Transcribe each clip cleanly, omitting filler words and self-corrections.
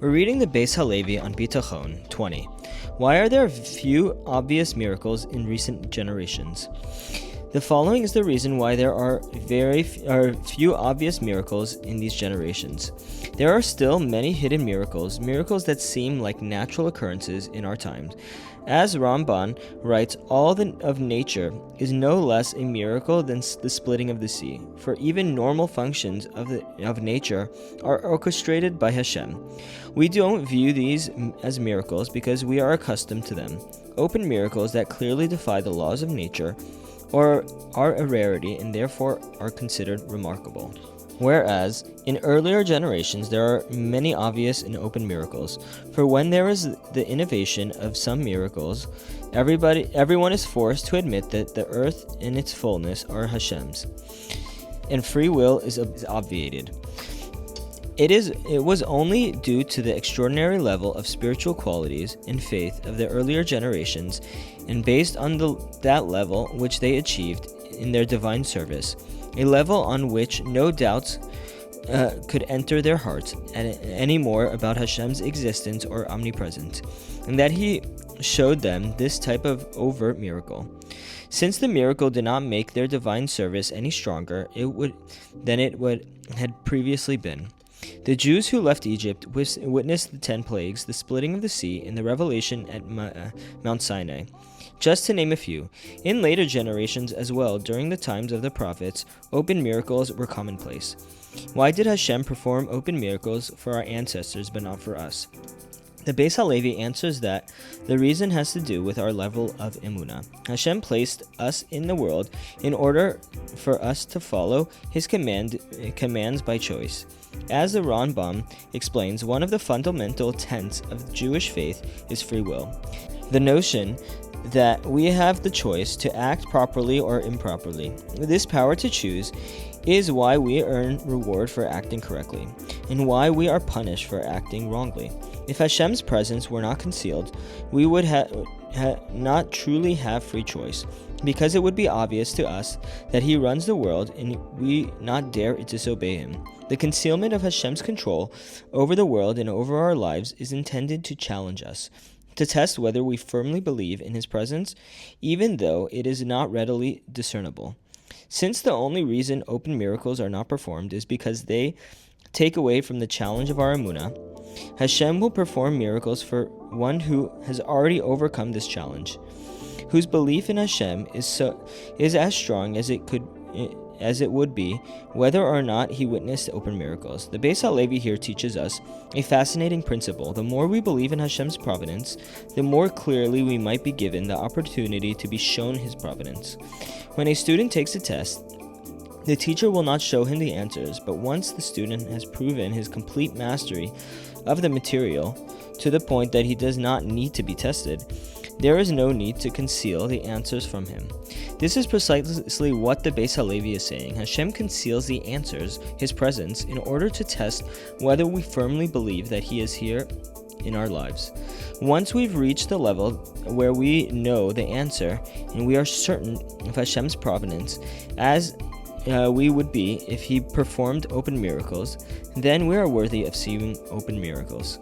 We're reading the Beis HaLevi on Bitachon 20. Why are there few obvious miracles in recent generations? The following is the reason why there are few obvious miracles in these generations. There are still many hidden miracles that seem like natural occurrences in our times. As Ramban writes, all of nature is no less a miracle than the splitting of the sea, for even normal functions of nature are orchestrated by Hashem. We don't view these as miracles because we are accustomed to them. Open miracles that clearly defy the laws of nature or are a rarity and therefore are considered remarkable. Whereas, in earlier generations there are many obvious and open miracles. For when there is the innovation of some miracles, everyone is forced to admit that the earth in its fullness are Hashem's, and free will is obviated. It was only due to the extraordinary level of spiritual qualities and faith of the earlier generations, and based on that level which they achieved in their divine service, a level on which no doubts could enter their hearts any more about Hashem's existence or omnipresence, and that He showed them this type of overt miracle. Since the miracle did not make their divine service any stronger than it had previously been. The Jews who left Egypt witnessed the 10 plagues, the splitting of the sea, and the revelation at Mount Sinai, just to name a few. In later generations as well, during the times of the prophets, open miracles were commonplace. Why did Hashem perform open miracles for our ancestors but not for us? The Beis HaLevi answers that the reason has to do with our level of emunah. Hashem placed us in the world in order for us to follow His commands by choice. As the Rambam explains, one of the fundamental tenets of Jewish faith is free will. The notion that we have the choice to act properly or improperly. This power to choose is why we earn reward for acting correctly, and why we are punished for acting wrongly. If Hashem's presence were not concealed, we would not truly have free choice, because it would be obvious to us that He runs the world and we not dare disobey Him. The concealment of Hashem's control over the world and over our lives is intended to challenge us, to test whether we firmly believe in His presence, even though it is not readily discernible. Since the only reason open miracles are not performed is because they take away from the challenge of our emunah, Hashem will perform miracles for one who has already overcome this challenge, whose belief in Hashem is as strong as it would be, whether or not he witnessed open miracles. The Beis HaLevi here teaches us a fascinating principle. The more we believe in Hashem's providence, the more clearly we might be given the opportunity to be shown His providence. When a student takes a test, the teacher will not show him the answers, but once the student has proven his complete mastery of the material to the point that he does not need to be tested, there is no need to conceal the answers from him. This is precisely what the Beis HaLevi is saying. Hashem conceals the answers, His presence, in order to test whether we firmly believe that He is here in our lives. Once we've reached the level where we know the answer and we are certain of Hashem's providence, as we would be if He performed open miracles, then we are worthy of seeing open miracles.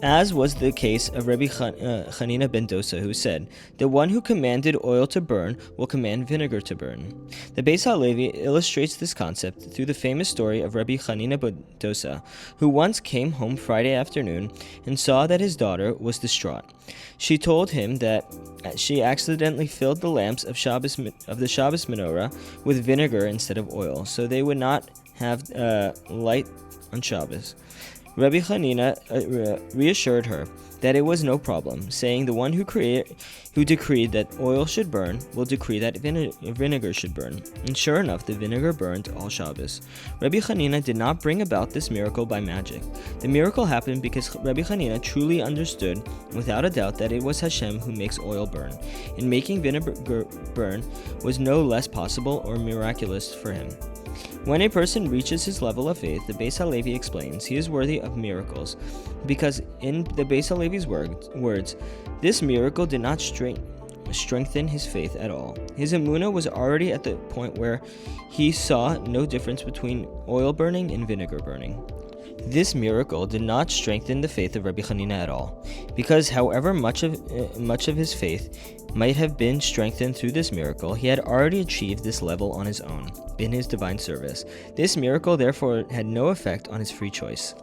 As was the case of Rabbi Hanina ben Dosa, who said, "The one who commanded oil to burn will command vinegar to burn." The Beis HaLevi illustrates this concept through the famous story of Rabbi Hanina ben Dosa, who once came home Friday afternoon and saw that his daughter was distraught. She told him that she accidentally filled the lamps of the Shabbos menorah with vinegar instead of oil, so they would not have light on Shabbos. Rabbi Hanina reassured her that it was no problem, saying, "The one who decreed that oil should burn will decree that vinegar should burn." And sure enough, the vinegar burned all Shabbos. Rabbi Hanina did not bring about this miracle by magic. The miracle happened because Rabbi Hanina truly understood, without a doubt, that it was Hashem who makes oil burn, and making vinegar burn was no less possible or miraculous for him. When a person reaches his level of faith, the Beis HaLevi explains, he is worthy of miracles, because in the Beis HaLevi's words, this miracle did not strengthen his faith at all. His emunah was already at the point where he saw no difference between oil burning and vinegar burning. This miracle did not strengthen the faith of Rabbi Hanina at all, because however much of his faith might have been strengthened through this miracle, he had already achieved this level on his own, in his divine service. This miracle therefore had no effect on his free choice.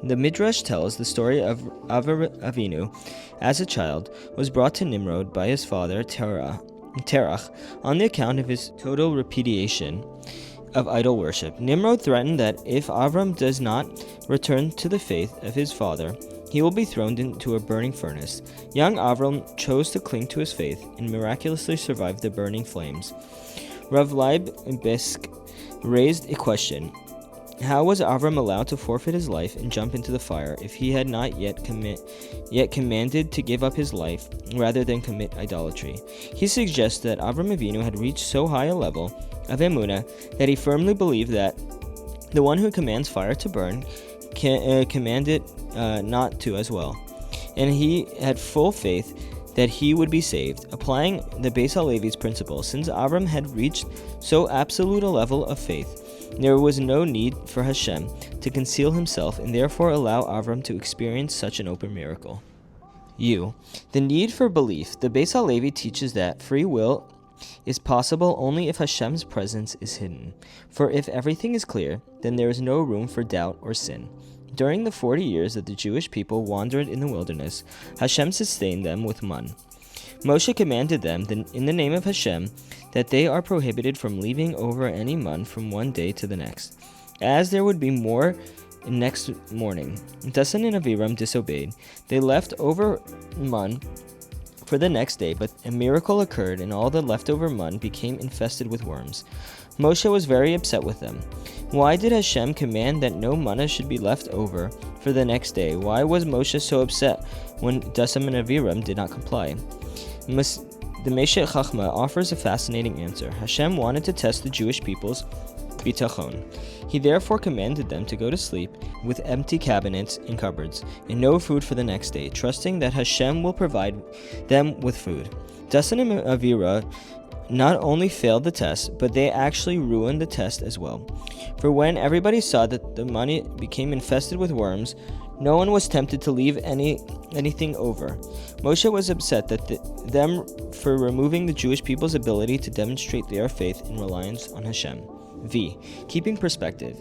The Midrash tells the story of Avram Avinu, as a child, was brought to Nimrod by his father Terach on the account of his total repudiation of idol worship. Nimrod threatened that if Avram does not return to the faith of his father, he will be thrown into a burning furnace. Young Avram chose to cling to his faith and miraculously survived the burning flames. Rav Leib Besk raised a question. How was Avram allowed to forfeit his life and jump into the fire if he had not yet commanded to give up his life rather than commit idolatry? He suggests that Avram Avinu had reached so high a level of emunah that he firmly believed that the one who commands fire to burn commanded not to as well, and he had full faith that he would be saved. Applying the Beis HaLevi's principle, since Avram had reached so absolute a level of faith, there was no need for Hashem to conceal himself and therefore allow Avram to experience such an open miracle. The need for belief. The Beis HaLevi teaches that free will is possible only if Hashem's presence is hidden. For if everything is clear, then there is no room for doubt or sin. During the 40 years that the Jewish people wandered in the wilderness, Hashem sustained them with man. Moshe commanded them in the name of Hashem that they are prohibited from leaving over any man from one day to the next, as there would be more next morning. Dasan and Aviram disobeyed. They left over man for the next day, but a miracle occurred and all the leftover man became infested with worms. Moshe was very upset with them. Why did Hashem command that no manna should be left over for the next day? Why was Moshe so upset when Dasam and Aviram did not comply? The Meshech Chachma offers a fascinating answer. Hashem wanted to test the Jewish people's Bitachon. He therefore commanded them to go to sleep with empty cabinets and cupboards and no food for the next day, trusting that Hashem will provide them with food. Dasan and Avira not only failed the test, but they actually ruined the test as well. For when everybody saw that the money became infested with worms, no one was tempted to leave anything over. Moshe was upset that them for removing the Jewish people's ability to demonstrate their faith and reliance on Hashem. Keeping perspective.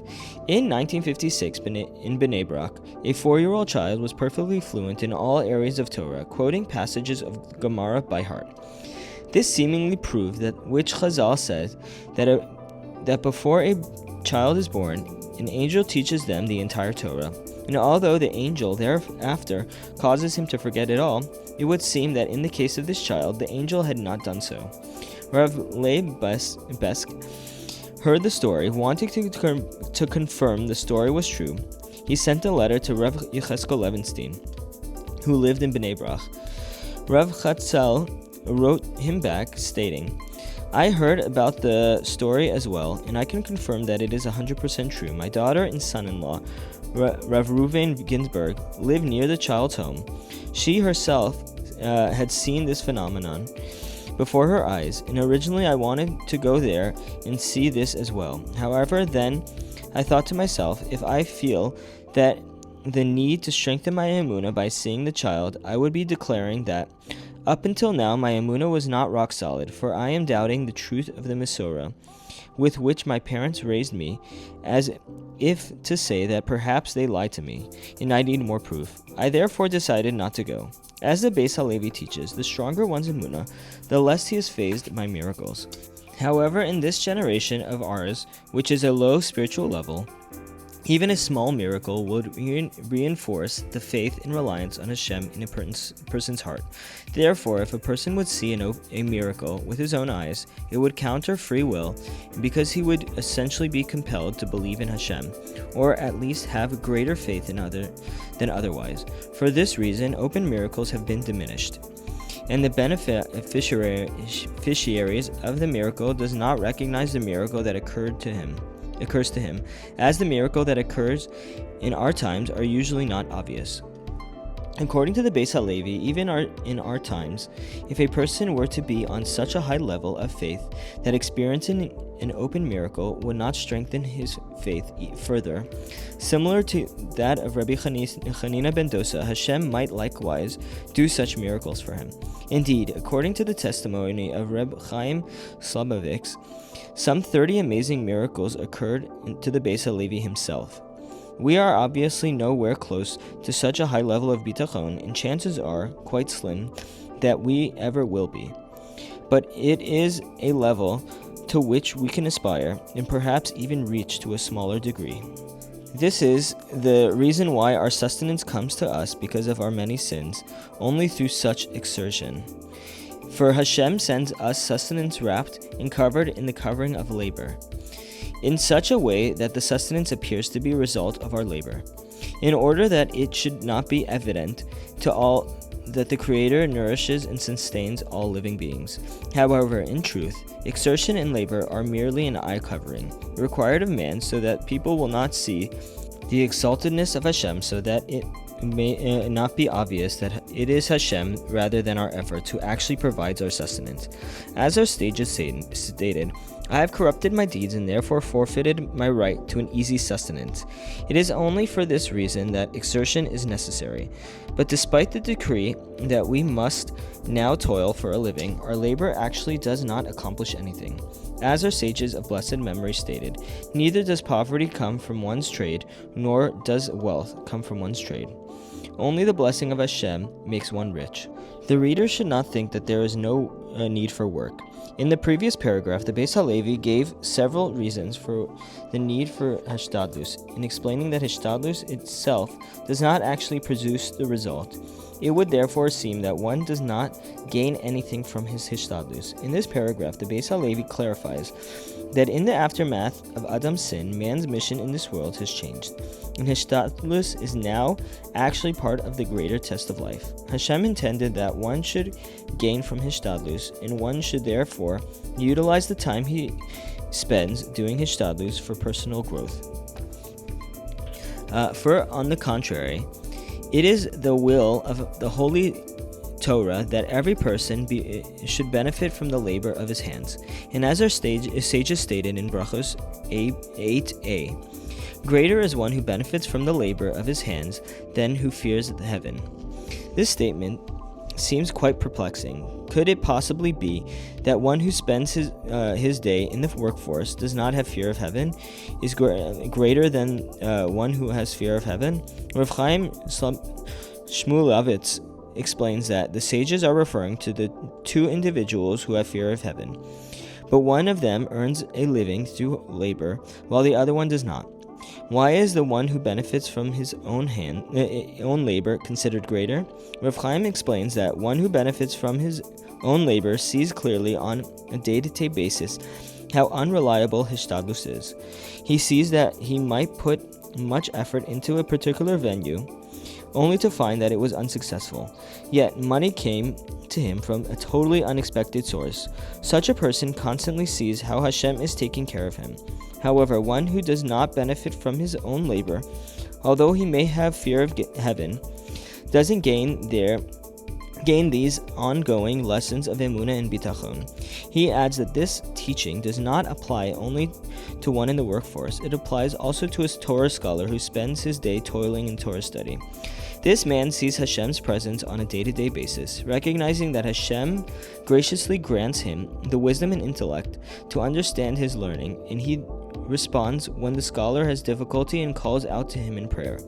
In 1956, in Bnei Brak, a 4-year-old child was perfectly fluent in all areas of Torah, quoting passages of Gemara by heart. This seemingly proved that which Chazal says that before a child is born, an angel teaches them the entire Torah. And although the angel thereafter causes him to forget it all, it would seem that in the case of this child, the angel had not done so. Rav Leib Besk heard the story, wanting to confirm the story was true. He sent a letter to Rav Yecheskel Levenstein, who lived in Bnei Brak. Rav Chatzel wrote him back, stating, I heard about the story as well, and I can confirm that it is 100% true. My daughter and son-in-law, Rav Reuven Ginsburg, live near the child's home. She herself had seen this phenomenon before her eyes, and originally I wanted to go there and see this as well. However, then I thought to myself, if I feel that the need to strengthen my emunah by seeing the child, I would be declaring that up until now my emunah was not rock solid, for I am doubting the truth of the Mesorah with which my parents raised me, as if to say that perhaps they lied to me, and I need more proof. I therefore decided not to go. As the Beis HaLevi teaches, the stronger one's emunah, the less he is fazed by miracles. However, in this generation of ours, which is a low spiritual level, even a small miracle would reinforce the faith and reliance on Hashem in a person's heart. Therefore, if a person would see a miracle with his own eyes, it would counter free will, because he would essentially be compelled to believe in Hashem, or at least have greater faith than otherwise. For this reason, open miracles have been diminished, and the beneficiaries of the miracle does not recognize the miracle that occurs to him, as the miracle that occurs in our times are usually not obvious. According to the Beis HaLevi, even in our times, if a person were to be on such a high level of faith that experiencing an open miracle would not strengthen his faith further. Similar to that of Rabbi Chanina ben Dosa, Hashem might likewise do such miracles for him. Indeed, according to the testimony of Reb Chaim Slabovitz, some 30 amazing miracles occurred to the Beis HaLevi himself. We are obviously nowhere close to such a high level of Bitachon, and chances are quite slim that we ever will be. But it is a level to which we can aspire, and perhaps even reach to a smaller degree. This is the reason why our sustenance comes to us because of our many sins, only through such exertion. For Hashem sends us sustenance wrapped and covered in the covering of labor, in such a way that the sustenance appears to be a result of our labor, in order that it should not be evident to all that the Creator nourishes and sustains all living beings. However, in truth, exertion and labor are merely an eye covering, required of man so that people will not see the exaltedness of Hashem, so that it may not be obvious that it is Hashem rather than our efforts who actually provides our sustenance. As our sages stated, I have corrupted my deeds and therefore forfeited my right to an easy sustenance. It is only for this reason that exertion is necessary. But despite the decree that we must now toil for a living, our labor actually does not accomplish anything. As our sages of blessed memory stated, neither does poverty come from one's trade, nor does wealth come from one's trade. Only the blessing of Hashem makes one rich. The reader should not think that there is no need for work. In the previous paragraph, the Beis HaLevi gave several reasons for the need for hishtadlus, in explaining that hishtadlus itself does not actually produce the result. It would therefore seem that one does not gain anything from his hishtadlus. In this paragraph, the Beis HaLevi clarifies that in the aftermath of Adam's sin, man's mission in this world has changed, and hishtadlus is now actually part of the greater test of life. Hashem intended that one should gain from hishtadlus, and one should therefore utilize the time he spends doing hishtadlus for personal growth. On the contrary, it is the will of the Holy Torah that every person should benefit from the labor of his hands. And as our sages stated in Brachos 8a, greater is one who benefits from the labor of his hands than who fears heaven. This statement seems quite perplexing. Could it possibly be that one who spends his day in the workforce does not have fear of heaven is greater than one who has fear of heaven? Rav Chaim Shmulovitz explains that the sages are referring to the two individuals who have fear of heaven, but one of them earns a living through labor, while the other one does not. Why is the one who benefits from his own labor considered greater? Rav Chaim explains that one who benefits from his own labor sees clearly on a day-to-day basis how unreliable hishtadlus is. He sees that he might put much effort into a particular venue, only to find that it was unsuccessful. Yet money came to him from a totally unexpected source. Such a person constantly sees how Hashem is taking care of him. However, one who does not benefit from his own labor, although he may have fear of heaven, doesn't gain these ongoing lessons of emunah and bitachon. He adds that this teaching does not apply only to one in the workforce. It applies also to a Torah scholar who spends his day toiling in Torah study. This man sees Hashem's presence on a day-to-day basis, recognizing that Hashem graciously grants him the wisdom and intellect to understand his learning, and he responds when the scholar has difficulty and calls out to him in prayer.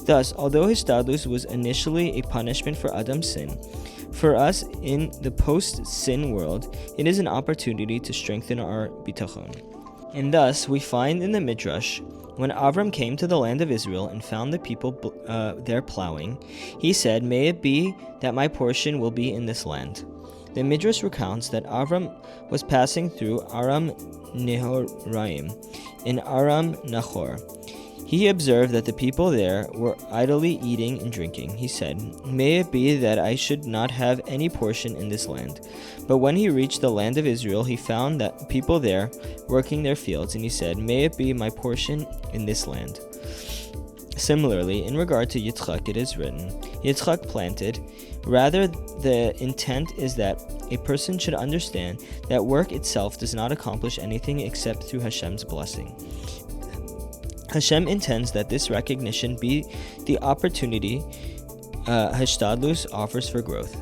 Thus, although hishtadlus was initially a punishment for Adam's sin, for us in the post-sin world, it is an opportunity to strengthen our bitachon. And thus, we find in the Midrash, when Avram came to the land of Israel and found the people there plowing, he said, "May it be that my portion will be in this land." The Midrash recounts that Avram was passing through Aram Neharaim in Aram Nahor. He observed that the people there were idly eating and drinking. He said, "May it be that I should not have any portion in this land." But when he reached the land of Israel, he found that people there working their fields, and he said, "May it be my portion in this land." Similarly, in regard to Yitzchak, it is written, Yitzchak planted. Rather, the intent is that a person should understand that work itself does not accomplish anything except through Hashem's blessing. Hashem intends that this recognition be the opportunity Hashtadlus offers for growth.